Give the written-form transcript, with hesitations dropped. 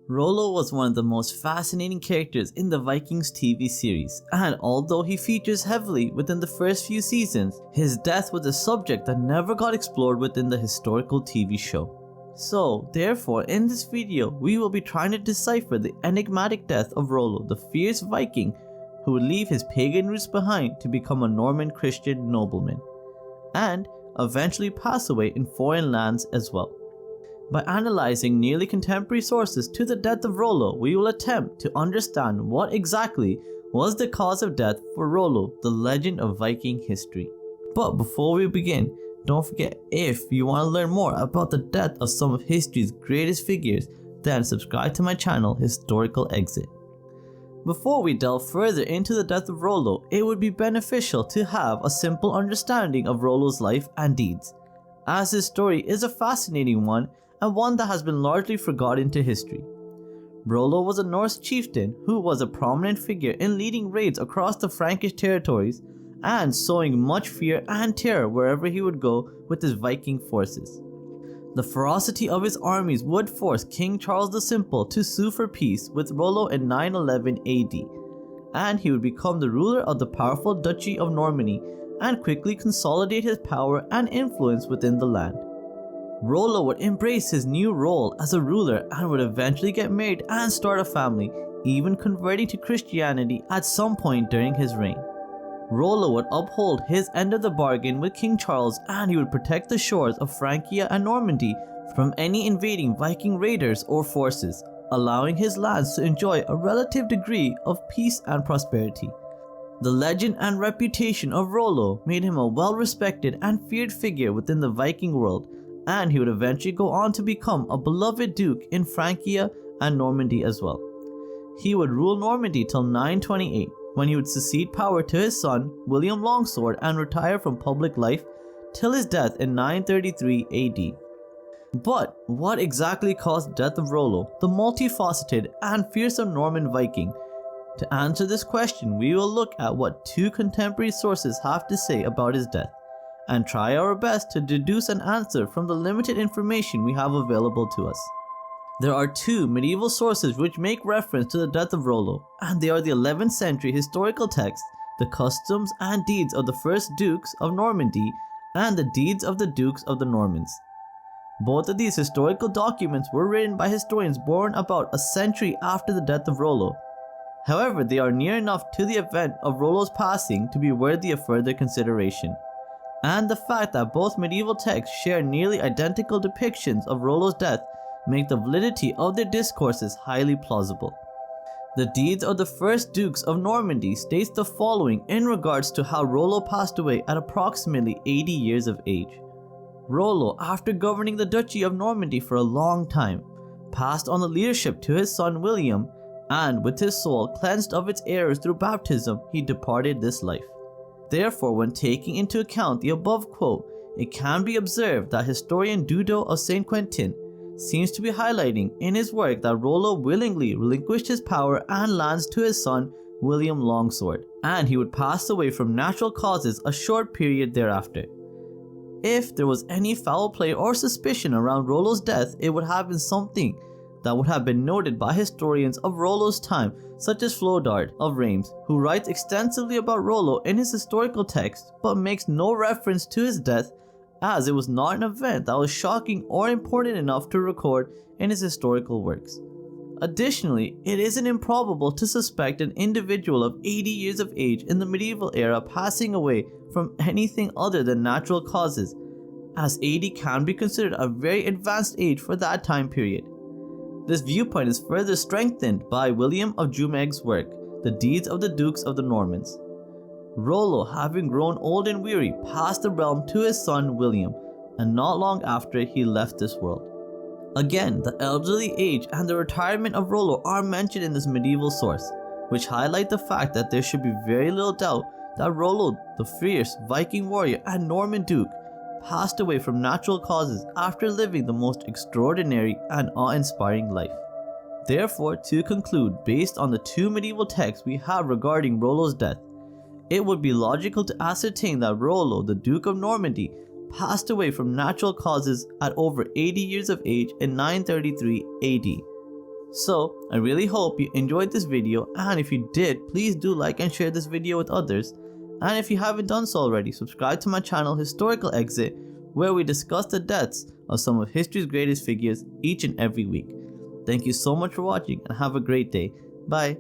Rollo was one of the most fascinating characters in the Vikings TV series, and although he features heavily within the first few seasons, his death was a subject that never got explored within the historical TV show. So, therefore, in this video, we will be trying to decipher the enigmatic death of Rollo, the fierce Viking who would leave his pagan roots behind to become a Norman Christian nobleman, and eventually pass away in foreign lands as well. By analyzing nearly contemporary sources to the death of Rollo, we will attempt to understand what exactly was the cause of death for Rollo, the legend of Viking history. But before we begin, don't forget, if you want to learn more about the death of some of history's greatest figures, then subscribe to my channel, Historical Exit. Before we delve further into the death of Rollo, it would be beneficial to have a simple understanding of Rollo's life and deeds, as his story is a fascinating one and one that has been largely forgotten to history. Rollo was a Norse chieftain who was a prominent figure in leading raids across the Frankish territories and sowing much fear and terror wherever he would go with his Viking forces. The ferocity of his armies would force King Charles the Simple to sue for peace with Rollo in 911 AD, and he would become the ruler of the powerful Duchy of Normandy and quickly consolidate his power and influence within the land. Rollo would embrace his new role as a ruler and would eventually get married and start a family, even converting to Christianity at some point during his reign. Rollo would uphold his end of the bargain with King Charles, and he would protect the shores of Francia and Normandy from any invading Viking raiders or forces, allowing his lands to enjoy a relative degree of peace and prosperity. The legend and reputation of Rollo made him a well-respected and feared figure within the Viking world, and he would eventually go on to become a beloved duke in Francia and Normandy as well. He would rule Normandy till 928, when he would succeed power to his son William Longsword and retire from public life till his death in 933 AD. But what exactly caused the death of Rollo, the multifaceted and fearsome Norman Viking? To answer this question, we will look at what two contemporary sources have to say about his death, and try our best to deduce an answer from the limited information we have available to us. There are two medieval sources which make reference to the death of Rollo, and they are the 11th century historical text, the customs and deeds of the first dukes of Normandy, and the deeds of the dukes of the Normans. Both of these historical documents were written by historians born about a century after the death of Rollo. However, they are near enough to the event of Rollo's passing to be worthy of further consideration, and the fact that both medieval texts share nearly identical depictions of Rollo's death make the validity of their discourses highly plausible. The deeds of the first dukes of Normandy states the following in regards to how Rollo passed away at approximately 80 years of age. Rollo, after governing the Duchy of Normandy for a long time, passed on the leadership to his son William, and with his soul cleansed of its errors through baptism, he departed this life. Therefore, when taking into account the above quote, it can be observed that historian Dudo of St. Quentin seems to be highlighting in his work that Rollo willingly relinquished his power and lands to his son William Longsword, and he would pass away from natural causes a short period thereafter. If there was any foul play or suspicion around Rollo's death, it would have been something that would have been noted by historians of Rollo's time, such as Flodard of Reims, who writes extensively about Rollo in his historical text but makes no reference to his death, as it was not an event that was shocking or important enough to record in his historical works. Additionally, it isn't improbable to suspect an individual of 80 years of age in the medieval era passing away from anything other than natural causes, as 80 can be considered a very advanced age for that time period. This viewpoint is further strengthened by William of Jumeg's work, The Deeds of the Dukes of the Normans. Rollo, having grown old and weary, passed the realm to his son William, and not long after he left this world. Again, the elderly age and the retirement of Rollo are mentioned in this medieval source, which highlight the fact that there should be very little doubt that Rollo, the fierce Viking warrior and Norman duke, passed away from natural causes after living the most extraordinary and awe-inspiring life. Therefore, to conclude, based on the two medieval texts we have regarding Rollo's death, it would be logical to ascertain that Rollo, the Duke of Normandy, passed away from natural causes at over 80 years of age in 933 AD. So I really hope you enjoyed this video, and if you did, please do like and share this video with others. And if you haven't done so already, subscribe to my channel Historical Exit, where we discuss the deaths of some of history's greatest figures each and every week. Thank you so much for watching and have a great day. Bye.